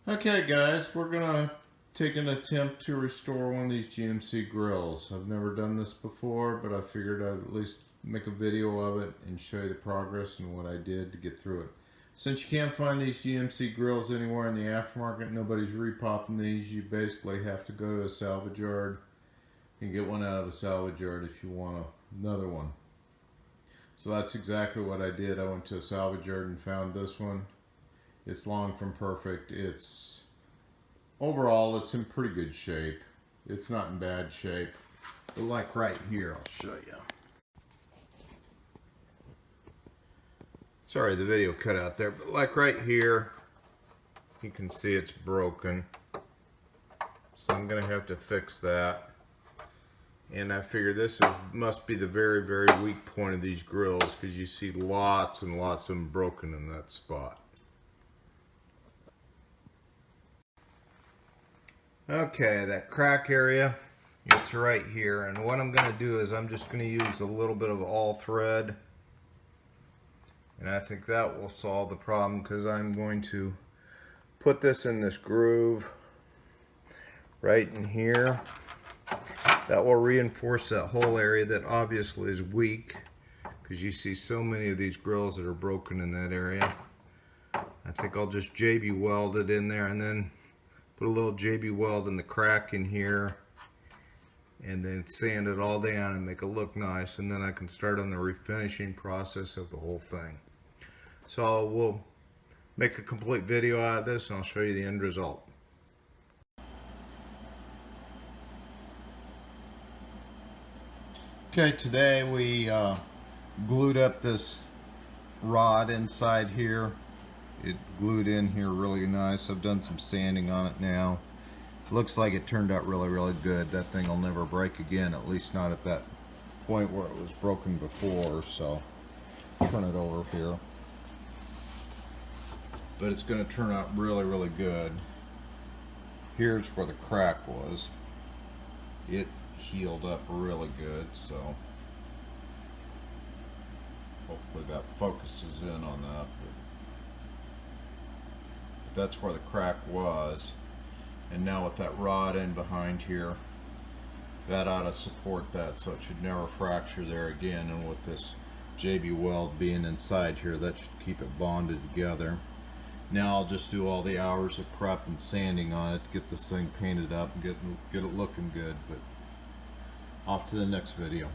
Okay guys, we're gonna take an attempt to restore one of these GMC grills. I've never done this before, but I figured I'd at least make a video of it and show you the progress and what I did to get through it. Since you can't find these GMC grills anywhere in the aftermarket, nobody's repopping these, you basically have to go to a salvage yard and get one out of a salvage yard if you want another one. So that's exactly what I did. I went to a salvage yard and found this one. It's long from perfect. Overall, it's in pretty good shape. It's not in bad shape. But like right here, I'll show you. Sorry, the video cut out there, but like right here, you can see it's broken. So I'm gonna have to fix that. And I figure this must be the very, very weak point of these grills, because you see lots and lots of them broken in that spot. Okay, that crack area, it's right here, and what I'm going to do is I'm just going to use a little bit of all thread, and I think that will solve the problem, because I'm going to put this in this groove right in here. That will reinforce that whole area that obviously is weak, because you see so many of these grills that are broken in that area. I think I'll just JB weld it in there and then put a little JB weld in the crack in here, and then sand it all down and make it look nice, and then I can start on the refinishing process of the whole thing. So we'll make a complete video out of this and I'll show you the end result. Okay, today we glued up this rod inside here. It glued in here really nice. I've done some sanding on it now. It looks like it turned out really, really good. That thing will never break again, at least not at that point where it was broken before. So turn it over here. But it's going to turn out really, really good. Here's where the crack was. It healed up really good, so hopefully that focuses in on that. But that's where the crack was, and now with that rod in behind here, that ought to support that, so it should never fracture there again. And with this JB weld being inside here, that should keep it bonded together. Now I'll just do all the hours of prep and sanding on it to get this thing painted up and get it looking good. But off to the next video.